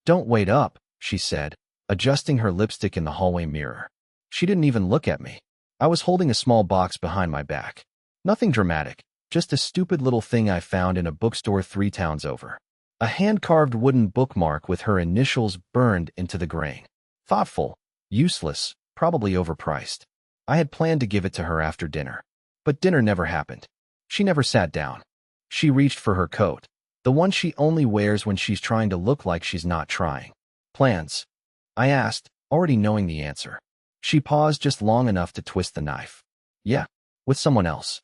"Don't wait up," she said, adjusting her lipstick in the hallway mirror. She didn't even look at me. I was holding a small box behind my back. Nothing dramatic, just a stupid little thing I found in a bookstore 3 towns over. A hand-carved wooden bookmark with her initials burned into the grain. Thoughtful, useless, probably overpriced. I had planned to give it to her after dinner. But dinner never happened. She never sat down. She reached for her coat, the one she only wears when she's trying to look like she's not trying. "Plans?" I asked, already knowing the answer. She paused just long enough to twist the knife. "Yeah, with someone else."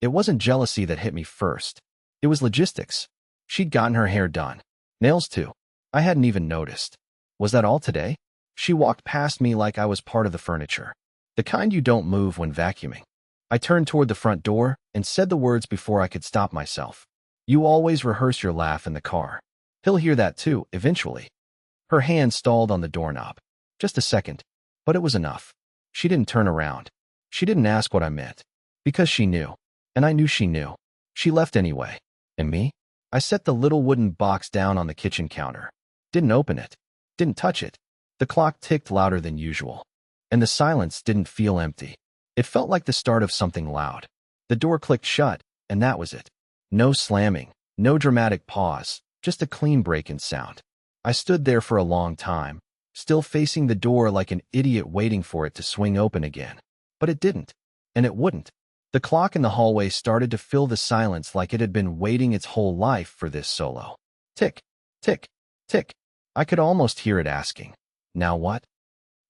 It wasn't jealousy that hit me first. It was logistics. She'd gotten her hair done. Nails too. I hadn't even noticed. Was that all today? She walked past me like I was part of the furniture. The kind you don't move when vacuuming. I turned toward the front door and said the words before I could stop myself. "You always rehearse your laugh in the car. He'll hear that too, eventually." Her hand stalled on the doorknob. Just a second. But it was enough. She didn't turn around. She didn't ask what I meant. Because she knew. And I knew she knew. She left anyway. And me? I set the little wooden box down on the kitchen counter. Didn't open it. Didn't touch it. The clock ticked louder than usual. And the silence didn't feel empty. It felt like the start of something loud. The door clicked shut, and that was it. No slamming, no dramatic pause, just a clean break-in sound. I stood there for a long time, still facing the door like an idiot waiting for it to swing open again. But it didn't. And it wouldn't. The clock in the hallway started to fill the silence like it had been waiting its whole life for this solo. Tick, tick, tick. I could almost hear it asking, "Now what?"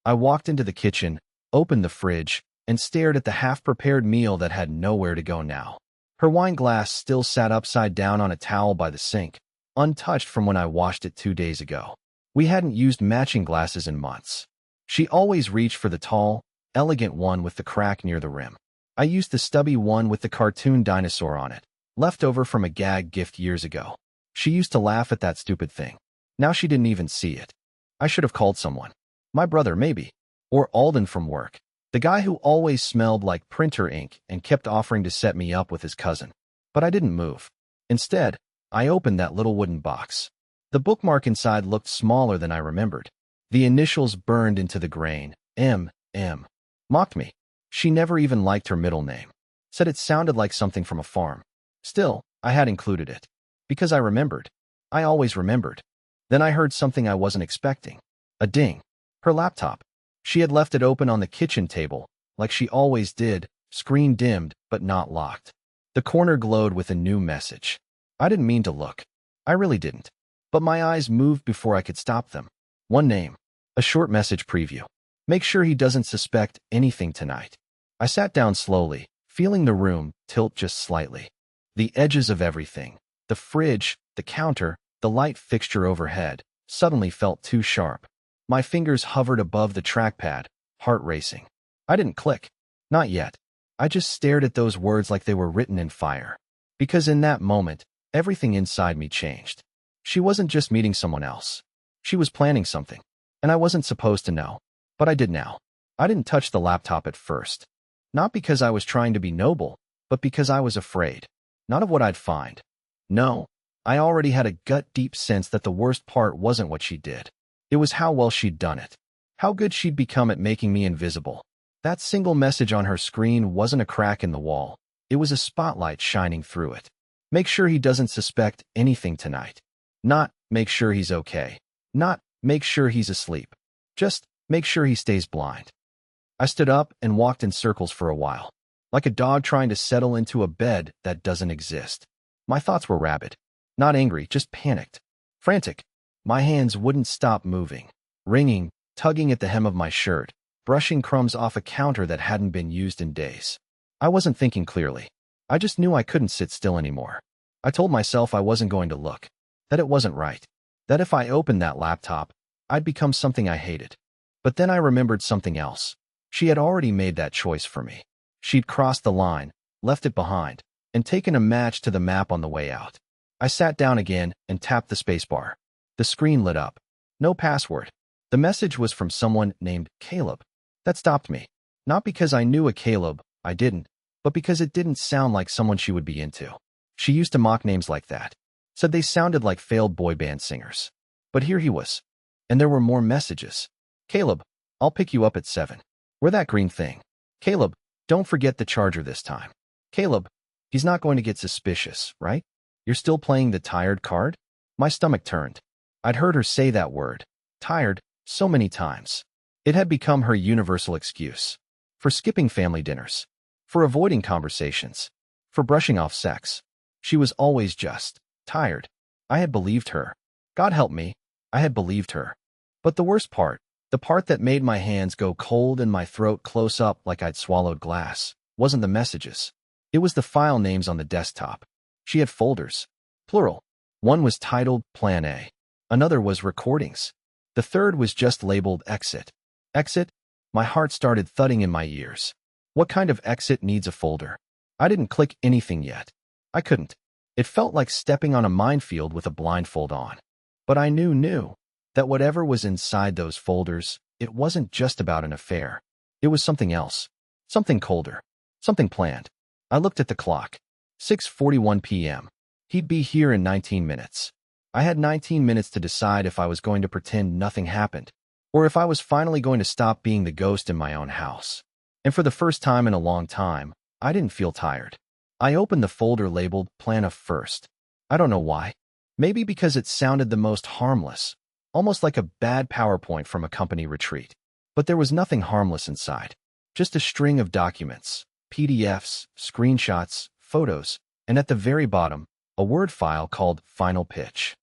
I walked into the kitchen, opened the fridge, and stared at the half-prepared meal that had nowhere to go now. Her wine glass still sat upside down on a towel by the sink, untouched from when I washed it 2 days ago. We hadn't used matching glasses in months. She always reached for the tall, elegant one with the crack near the rim. I used the stubby one with the cartoon dinosaur on it, left over from a gag gift years ago. She used to laugh at that stupid thing. Now she didn't even see it. I should have called someone. My brother, maybe. Or Alden from work. The guy who always smelled like printer ink and kept offering to set me up with his cousin. But I didn't move. Instead, I opened that little wooden box. The bookmark inside looked smaller than I remembered. The initials burned into the grain. M. Mocked me. She never even liked her middle name. Said it sounded like something from a farm. Still, I had included it. Because I remembered. I always remembered. Then I heard something I wasn't expecting. A ding. Her laptop. She had left it open on the kitchen table, like she always did, screen dimmed, but not locked. The corner glowed with a new message. I didn't mean to look. I really didn't. But my eyes moved before I could stop them. One name. A short message preview. Make sure he doesn't suspect anything tonight. I sat down slowly, feeling the room tilt just slightly. The edges of everything, the fridge, the counter, the light fixture overhead, suddenly felt too sharp. My fingers hovered above the trackpad, heart racing. I didn't click. Not yet. I just stared at those words like they were written in fire. Because in that moment, everything inside me changed. She wasn't just meeting someone else. She was planning something. And I wasn't supposed to know. But I did now. I didn't touch the laptop at first. Not because I was trying to be noble, but because I was afraid. Not of what I'd find. No, I already had a gut-deep sense that the worst part wasn't what she did. It was how well she'd done it. How good she'd become at making me invisible. That single message on her screen wasn't a crack in the wall. It was a spotlight shining through it. Make sure he doesn't suspect anything tonight. Not, make sure he's okay. Not, make sure he's asleep. Just, make sure he stays blind. I stood up and walked in circles for a while. Like a dog trying to settle into a bed that doesn't exist. My thoughts were rabid. Not angry, just panicked. Frantic. My hands wouldn't stop moving. Wringing, tugging at the hem of my shirt. Brushing crumbs off a counter that hadn't been used in days. I wasn't thinking clearly. I just knew I couldn't sit still anymore. I told myself I wasn't going to look. That it wasn't right. That if I opened that laptop, I'd become something I hated. But then I remembered something else. She had already made that choice for me. She'd crossed the line, left it behind, and taken a match to the map on the way out. I sat down again and tapped the spacebar. The screen lit up. No password. The message was from someone named Caleb. That stopped me. Not because I knew a Caleb, I didn't, but because it didn't sound like someone she would be into. She used to mock names like that. Said they sounded like failed boy band singers. But here he was. And there were more messages. Caleb, I'll pick you up at 7. Wear that green thing. Caleb, don't forget the charger this time. Caleb, he's not going to get suspicious, right? You're still playing the tired card? My stomach turned. I'd heard her say that word, tired, so many times. It had become her universal excuse. For skipping family dinners. For avoiding conversations. For brushing off sex. She was always just tired. I had believed her. God help me, I had believed her. But the worst part, the part that made my hands go cold and my throat close up like I'd swallowed glass, wasn't the messages. It was the file names on the desktop. She had folders. Plural. One was titled Plan A. Another was Recordings. The third was just labeled Exit. Exit? My heart started thudding in my ears. What kind of exit needs a folder? I didn't click anything yet. I couldn't. It felt like stepping on a minefield with a blindfold on. But I knew that whatever was inside those folders, it wasn't just about an affair. It was something else. Something colder. Something planned. I looked at the clock. 6:41 p.m. He'd be here in 19 minutes. I had 19 minutes to decide if I was going to pretend nothing happened, or if I was finally going to stop being the ghost in my own house. And for the first time in a long time, I didn't feel tired. I opened the folder labeled Plan A first. I don't know why. Maybe because it sounded the most harmless, almost like a bad PowerPoint from a company retreat. But there was nothing harmless inside. Just a string of documents, PDFs, screenshots, photos, and at the very bottom, a Word file called Final Pitch.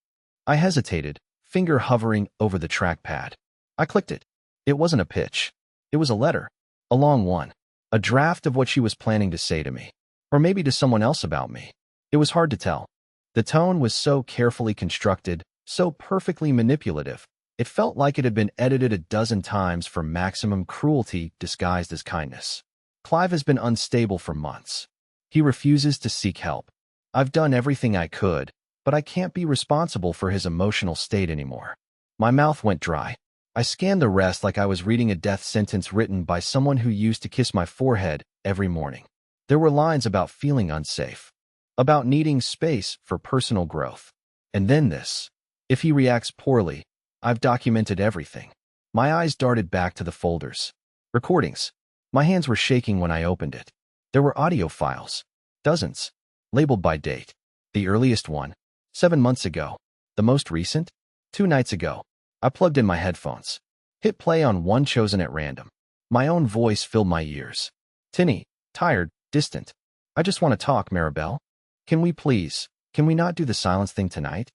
I hesitated, finger hovering over the trackpad. I clicked it. It wasn't a pitch. It was a letter. A long one. A draft of what she was planning to say to me. Or maybe to someone else about me. It was hard to tell. The tone was so carefully constructed, so perfectly manipulative. It felt like it had been edited a dozen times for maximum cruelty disguised as kindness. Clive has been unstable for months. He refuses to seek help. I've done everything I could, but I can't be responsible for his emotional state anymore. My mouth went dry. I scanned the rest like I was reading a death sentence written by someone who used to kiss my forehead every morning. There were lines about feeling unsafe, about needing space for personal growth. And then this. If he reacts poorly, I've documented everything. My eyes darted back to the folders. Recordings. My hands were shaking when I opened it. There were audio files. Dozens. Labeled by date. The earliest one, 7 months ago. The most recent, 2 nights ago. I plugged in my headphones. Hit play on one chosen at random. My own voice filled my ears. Tinny, tired, distant. I just want to talk, Marbel. Can we not do the silence thing tonight?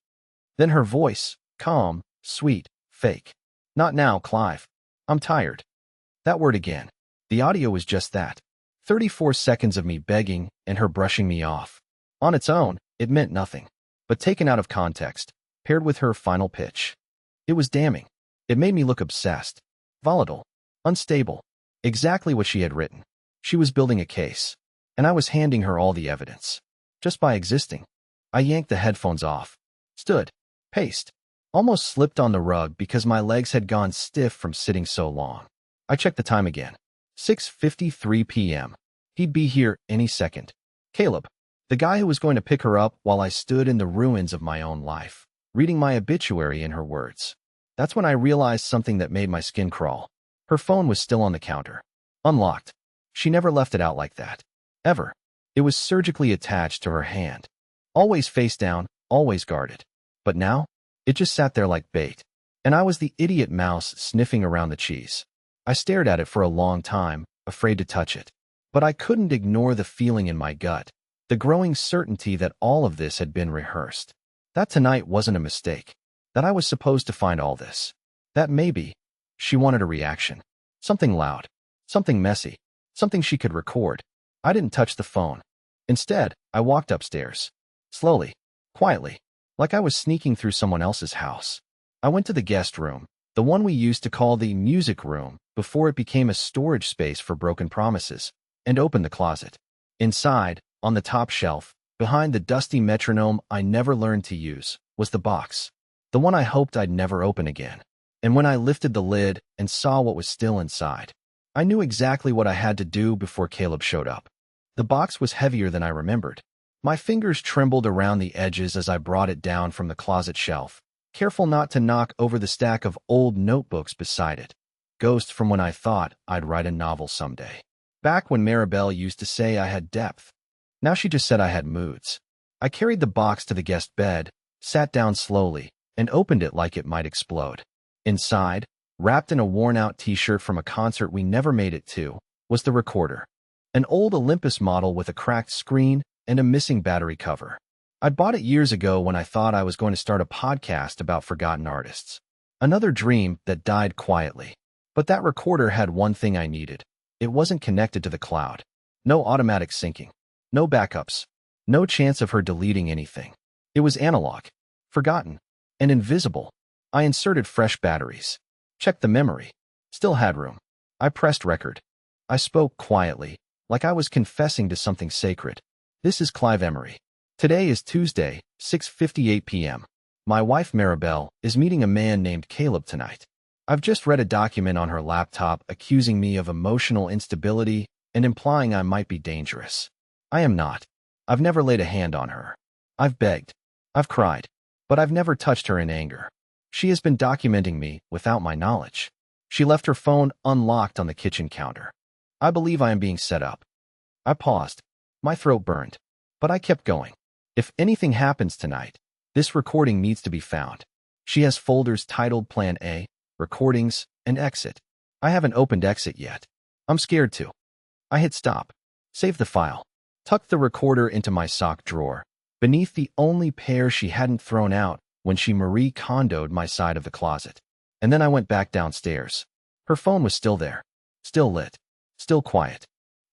Then her voice, calm, sweet, fake. Not now, Clive. I'm tired. That word again. The audio was just that. 34 seconds of me begging and her brushing me off. On its own, it meant nothing. But taken out of context, paired with her final pitch, it was damning. It made me look obsessed, volatile, unstable. Exactly what she had written. She was building a case, and I was handing her all the evidence. Just by existing. I yanked the headphones off, stood, paced, almost slipped on the rug because my legs had gone stiff from sitting so long. I checked the time again. 6:53 p.m. He'd be here any second. Caleb, the guy who was going to pick her up while I stood in the ruins of my own life, reading my obituary in her words. That's when I realized something that made my skin crawl. Her phone was still on the counter. Unlocked. She never left it out like that. Ever. It was surgically attached to her hand. Always face down, always guarded. But now, it just sat there like bait. And I was the idiot mouse sniffing around the cheese. I stared at it for a long time, afraid to touch it. But I couldn't ignore the feeling in my gut, the growing certainty that all of this had been rehearsed. That tonight wasn't a mistake. That I was supposed to find all this. That maybe she wanted a reaction. Something loud. Something messy. Something she could record. I didn't touch the phone. Instead, I walked upstairs. Slowly. Quietly. Like I was sneaking through someone else's house. I went to the guest room, the one we used to call the music room before it became a storage space for broken promises, and opened the closet. Inside, on the top shelf, behind the dusty metronome I never learned to use, was the box. The one I hoped I'd never open again. And when I lifted the lid and saw what was still inside, I knew exactly what I had to do before Caleb showed up. The box was heavier than I remembered. My fingers trembled around the edges as I brought it down from the closet shelf, careful not to knock over the stack of old notebooks beside it. Ghost from when I thought I'd write a novel someday. Back when Marbel used to say I had depth. Now she just said I had moods. I carried the box to the guest bed, sat down slowly, and opened it like it might explode. Inside, wrapped in a worn-out t-shirt from a concert we never made it to, was the recorder. An old Olympus model with a cracked screen and a missing battery cover. I'd bought it years ago when I thought I was going to start a podcast about forgotten artists. Another dream that died quietly. But that recorder had one thing I needed. It wasn't connected to the cloud. No automatic syncing. No backups. No chance of her deleting anything. It was analog. Forgotten. And invisible. I inserted fresh batteries. Checked the memory. Still had room. I pressed record. I spoke quietly, like I was confessing to something sacred. This is Clive Emery. Today is Tuesday, 6:58 p.m. My wife Marbel is meeting a man named Caleb tonight. I've just read a document on her laptop accusing me of emotional instability and implying I might be dangerous. I am not. I've never laid a hand on her. I've begged. I've cried. But I've never touched her in anger. She has been documenting me without my knowledge. She left her phone unlocked on the kitchen counter. I believe I am being set up. I paused. My throat burned. But I kept going. If anything happens tonight, this recording needs to be found. She has folders titled Plan A, Recordings, and Exit. I haven't opened Exit yet. I'm scared to. I hit stop. Save the file. Tucked the recorder into my sock drawer, beneath the only pair she hadn't thrown out when she Marie Kondo'd my side of the closet. And then I went back downstairs. Her phone was still there. Still lit. Still quiet.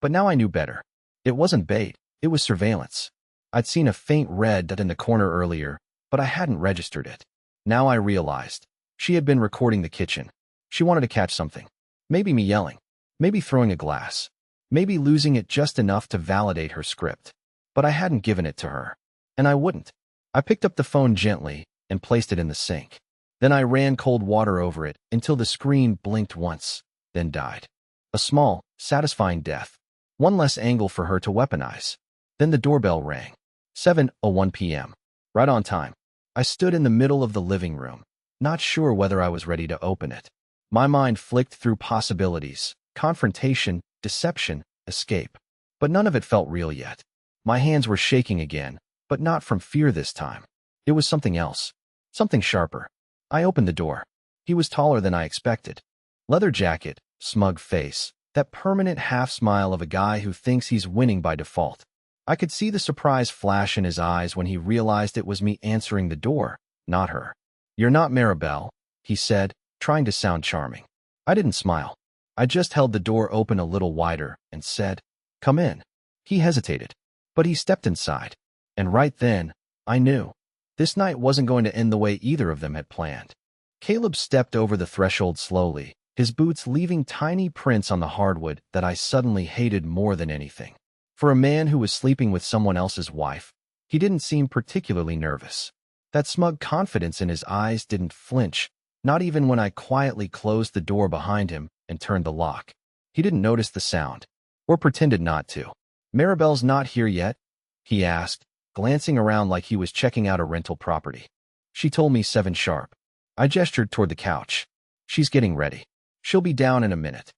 But now I knew better. It wasn't bait. It was surveillance. I'd seen a faint red dot in the corner earlier, but I hadn't registered it. Now I realized. She had been recording the kitchen. She wanted to catch something. Maybe me yelling. Maybe throwing a glass. Maybe losing it just enough to validate her script. But I hadn't given it to her. And I wouldn't. I picked up the phone gently and placed it in the sink. Then I ran cold water over it until the screen blinked once, then died. A small, satisfying death. One less angle for her to weaponize. Then the doorbell rang. 7:01 p.m. Right on time. I stood in the middle of the living room, not sure whether I was ready to open it. My mind flicked through possibilities, confrontation, deception, escape. But none of it felt real yet. My hands were shaking again, but not from fear this time. It was something else. Something sharper. I opened the door. He was taller than I expected. Leather jacket, smug face, that permanent half-smile of a guy who thinks he's winning by default. I could see the surprise flash in his eyes when he realized it was me answering the door, not her. "You're not Marbel," he said, trying to sound charming. I didn't smile. I just held the door open a little wider and said, "Come in." He hesitated, but he stepped inside. And right then, I knew. This night wasn't going to end the way either of them had planned. Caleb stepped over the threshold slowly, his boots leaving tiny prints on the hardwood that I suddenly hated more than anything. For a man who was sleeping with someone else's wife, he didn't seem particularly nervous. That smug confidence in his eyes didn't flinch, not even when I quietly closed the door behind him and turned the lock. He didn't notice the sound, or pretended not to. "Marbel's not here yet?" he asked, glancing around like he was checking out a rental property. "She told me 7 sharp. I gestured toward the couch. "She's getting ready. She'll be down in a minute."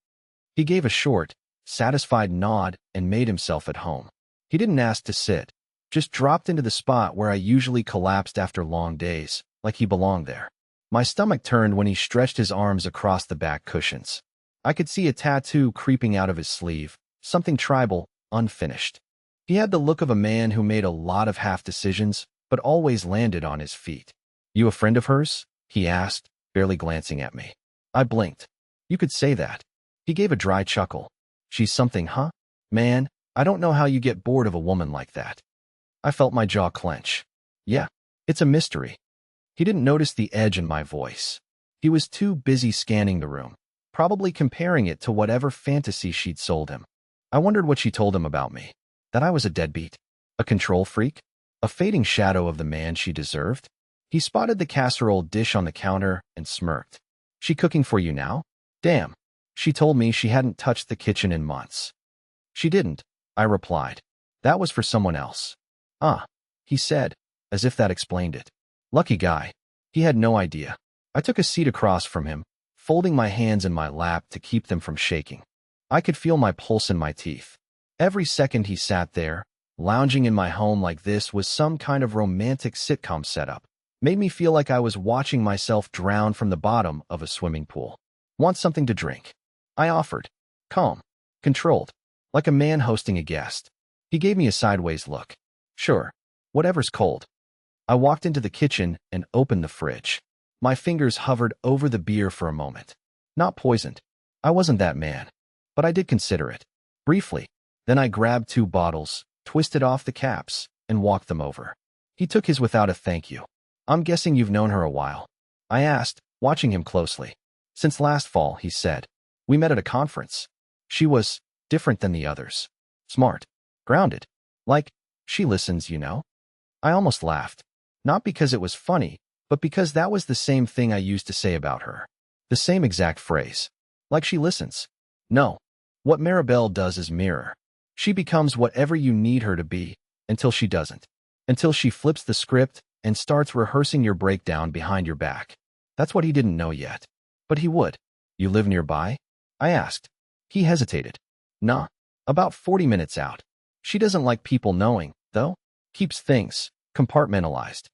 He gave a short, satisfied nod and made himself at home. He didn't ask to sit, just dropped into the spot where I usually collapsed after long days, like he belonged there. My stomach turned when he stretched his arms across the back cushions. I could see a tattoo creeping out of his sleeve, something tribal, unfinished. He had the look of a man who made a lot of half decisions, but always landed on his feet. "You a friend of hers?" he asked, barely glancing at me. I blinked. "You could say that." He gave a dry chuckle. "She's something, huh? Man, I don't know how you get bored of a woman like that." I felt my jaw clench. "Yeah, it's a mystery." He didn't notice the edge in my voice. He was too busy scanning the room, probably comparing it to whatever fantasy she'd sold him. I wondered what she told him about me. That I was a deadbeat, a control freak, a fading shadow of the man she deserved. He spotted the casserole dish on the counter and smirked. "She cooking for you now? Damn. She told me she hadn't touched the kitchen in months." "She didn't," I replied. "That was for someone else." "Ah," he said, as if that explained it. "Lucky guy." He had no idea. I took a seat across from him, folding my hands in my lap to keep them from shaking. I could feel my pulse in my teeth. Every second he sat there, lounging in my home like this was some kind of romantic sitcom setup, made me feel like I was watching myself drown from the bottom of a swimming pool. Want something to drink? I offered. Calm, controlled, like a man hosting a guest. He gave me a sideways look. Sure, whatever's cold. I walked into the kitchen and opened the fridge. My fingers hovered over the beer for a moment. Not poisoned. I wasn't that man. But I did consider it. Briefly. Then I grabbed 2 bottles, twisted off the caps, and walked them over. He took his without a thank you. I'm guessing you've known her a while. I asked, watching him closely. Since last fall, he said. We met at a conference. She was different than the others. Smart. Grounded. Like, she listens, you know? I almost laughed. Not because it was funny, but because that was the same thing I used to say about her. The same exact phrase. Like she listens. No. What Marbel does is mirror. She becomes whatever you need her to be, until she doesn't. Until she flips the script and starts rehearsing your breakdown behind your back. That's what he didn't know yet. But he would. You live nearby? I asked. He hesitated. Nah. About 40 minutes out. She doesn't like people knowing, though. Keeps things compartmentalized.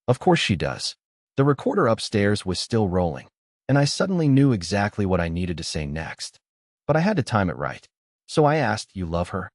Of course she does. The recorder upstairs was still rolling, and I suddenly knew exactly what I needed to say next. But I had to time it right. So I asked, you love her?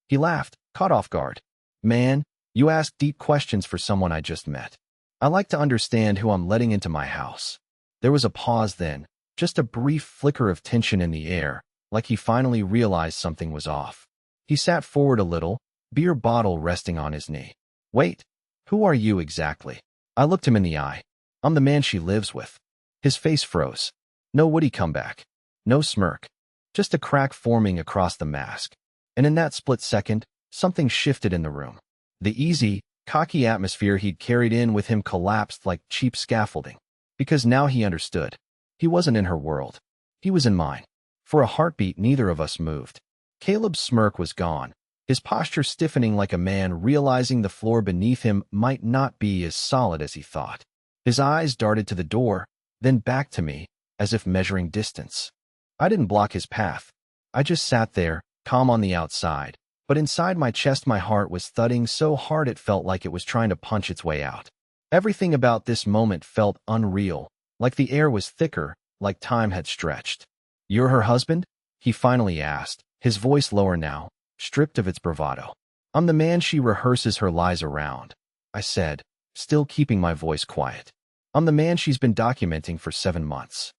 He laughed, caught off guard. Man, you ask deep questions for someone I just met. I like to understand who I'm letting into my house. There was a pause then, just a brief flicker of tension in the air, like he finally realized something was off. He sat forward a little, beer bottle resting on his knee. Wait, who are you exactly? I looked him in the eye. I'm the man she lives with. His face froze. No witty comeback. No smirk. Just a crack forming across the mask. And in that split second, something shifted in the room. The easy, cocky atmosphere he'd carried in with him collapsed like cheap scaffolding. Because now he understood. He wasn't in her world. He was in mine. For a heartbeat, neither of us moved. Caleb's smirk was gone, his posture stiffening like a man realizing the floor beneath him might not be as solid as he thought. His eyes darted to the door, then back to me, as if measuring distance. I didn't block his path. I just sat there, calm on the outside, but inside my chest my heart was thudding so hard it felt like it was trying to punch its way out. Everything about this moment felt unreal, like the air was thicker, like time had stretched. You're her husband? He finally asked, his voice lower now, stripped of its bravado. I'm the man she rehearses her lies around, I said, still keeping my voice quiet. I'm the man she's been documenting for 7 months.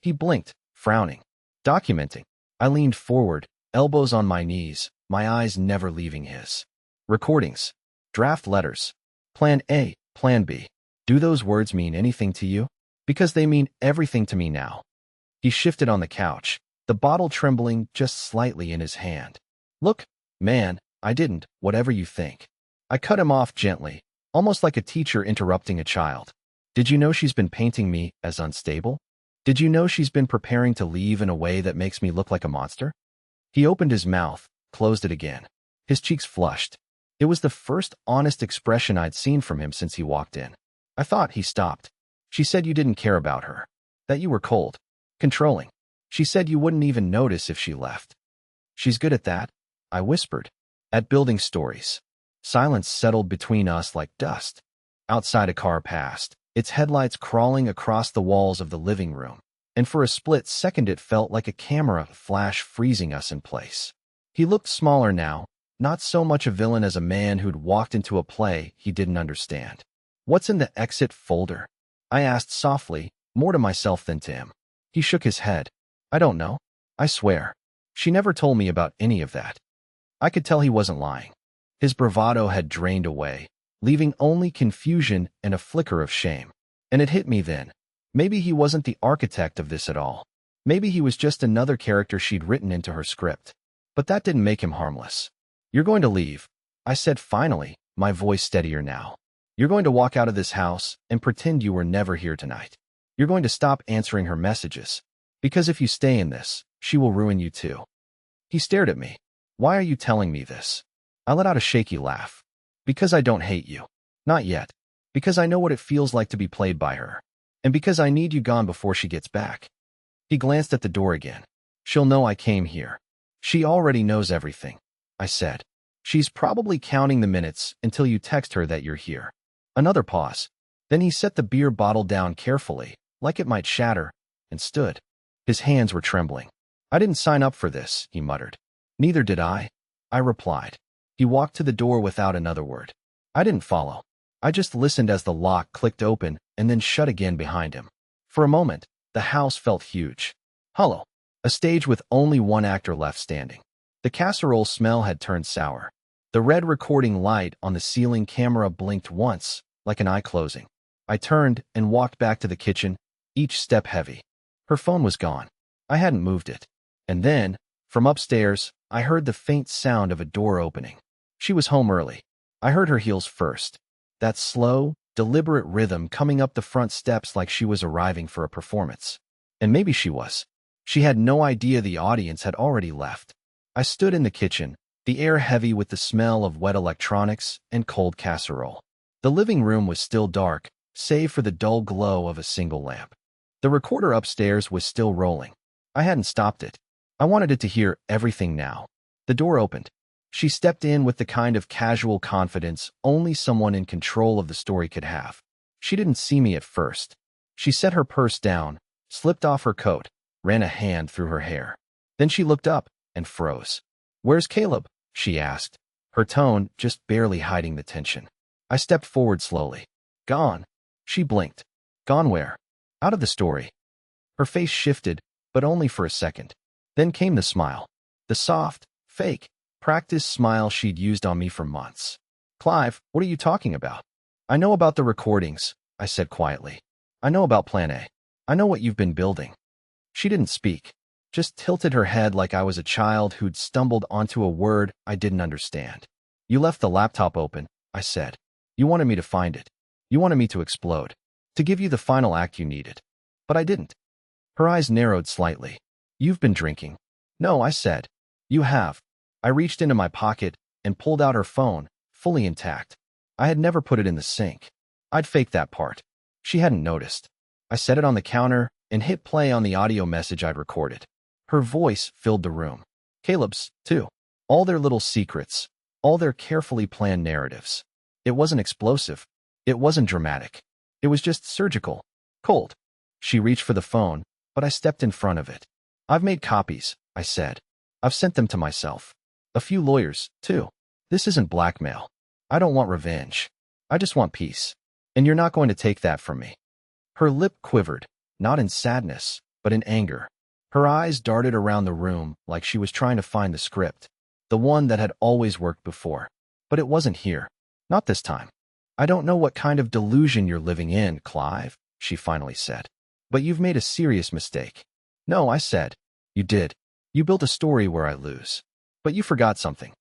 He blinked, frowning. Documenting. I leaned forward, elbows on my knees, my eyes never leaving his. Recordings. Draft letters. Plan A, Plan B. Do those words mean anything to you? Because they mean everything to me now. He shifted on the couch, the bottle trembling just slightly in his hand. Look, man, I didn't, whatever you think. I cut him off gently, almost like a teacher interrupting a child. Did you know she's been painting me as unstable? Did you know she's been preparing to leave in a way that makes me look like a monster? He opened his mouth, closed it again. His cheeks flushed. It was the first honest expression I'd seen from him since he walked in. I thought he stopped. She said you didn't care about her. That you were cold. Controlling. She said you wouldn't even notice if she left. She's good at that, I whispered. At building stories. Silence settled between us like dust. Outside a car passed, its headlights crawling across the walls of the living room, and for a split second it felt like a camera flash freezing us in place. He looked smaller now, not so much a villain as a man who'd walked into a play he didn't understand. What's in the exit folder? I asked softly, more to myself than to him. He shook his head. I don't know. I swear. She never told me about any of that. I could tell he wasn't lying. His bravado had drained away, leaving only confusion and a flicker of shame. And it hit me then. Maybe he wasn't the architect of this at all. Maybe he was just another character she'd written into her script. But that didn't make him harmless. You're going to leave, I said finally, my voice steadier now. You're going to walk out of this house and pretend you were never here tonight. You're going to stop answering her messages. Because if you stay in this, she will ruin you too. He stared at me. Why are you telling me this? I let out a shaky laugh. Because I don't hate you. Not yet. Because I know what it feels like to be played by her. And because I need you gone before she gets back. He glanced at the door again. She'll know I came here. She already knows everything, I said. She's probably counting the minutes until you text her that you're here. Another pause. Then he set the beer bottle down carefully, like it might shatter, and stood. His hands were trembling. I didn't sign up for this, he muttered. Neither did I replied. He walked to the door without another word. I didn't follow. I just listened as the lock clicked open and then shut again behind him. For a moment, the house felt huge. Hollow. A stage with only one actor left standing. The casserole smell had turned sour. The red recording light on the ceiling camera blinked once, like an eye closing. I turned and walked back to the kitchen, each step heavy. Her phone was gone. I hadn't moved it. And then, from upstairs, I heard the faint sound of a door opening. She was home early. I heard her heels first. That slow, deliberate rhythm coming up the front steps like she was arriving for a performance. And maybe she was. She had no idea the audience had already left. I stood in the kitchen, the air heavy with the smell of wet electronics and cold casserole. The living room was still dark, save for the dull glow of a single lamp. The recorder upstairs was still rolling. I hadn't stopped it. I wanted it to hear everything now. The door opened. She stepped in with the kind of casual confidence only someone in control of the story could have. She didn't see me at first. She set her purse down, slipped off her coat, ran a hand through her hair. Then she looked up and froze. "Where's Caleb?" she asked, her tone just barely hiding the tension. I stepped forward slowly. "Gone." She blinked. "Gone where?" "Out of the story." Her face shifted, but only for a second. Then came the smile. The soft, fake, practiced smile she'd used on me for months. "Clive, what are you talking about?" "I know about the recordings," I said quietly. "I know about Plan A. I know what you've been building." She didn't speak, just tilted her head like I was a child who'd stumbled onto a word I didn't understand. "You left the laptop open," I said. "You wanted me to find it. You wanted me to explode, to give you the final act you needed. But I didn't." Her eyes narrowed slightly. "You've been drinking." "No," I said. "You have." I reached into my pocket and pulled out her phone, fully intact. I had never put it in the sink. I'd faked that part. She hadn't noticed. I set it on the counter and hit play on the audio message I'd recorded. Her voice filled the room. Caleb's, too. All their little secrets, all their carefully planned narratives. It wasn't explosive. It wasn't dramatic. It was just surgical. Cold. She reached for the phone, but I stepped in front of it. "I've made copies," I said. "I've sent them to myself. A few lawyers, too. This isn't blackmail. I don't want revenge. I just want peace. And you're not going to take that from me." Her lip quivered, not in sadness, but in anger. Her eyes darted around the room like she was trying to find the script, the one that had always worked before. But it wasn't here. Not this time. "I don't know what kind of delusion you're living in, Clive," she finally said. "But you've made a serious mistake." "No," I said. "You did. You built a story where I lose. But you forgot something."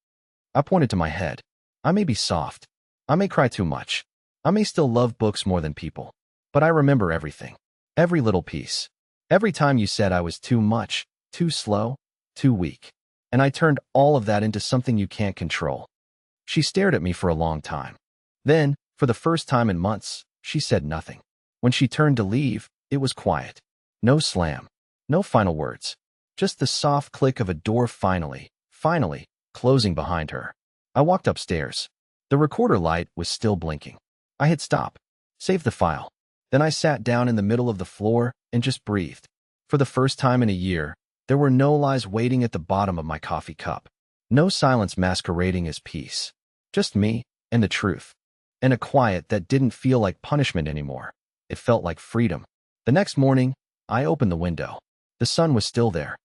I pointed to my head. "I may be soft. I may cry too much. I may still love books more than people. But I remember everything. Every little piece. Every time you said I was too much, too slow, too weak. And I turned all of that into something you can't control." She stared at me for a long time. Then, for the first time in months, she said nothing. When she turned to leave, it was quiet. No slam. No final words. Just the soft click of a door finally, closing behind her. I walked upstairs. The recorder light was still blinking. I hit stop. Save the file. Then I sat down in the middle of the floor and just breathed. For the first time in a year, there were no lies waiting at the bottom of my coffee cup. No silence masquerading as peace. Just me and the truth. And a quiet that didn't feel like punishment anymore. It felt like freedom. The next morning, I opened the window. The sun was still there.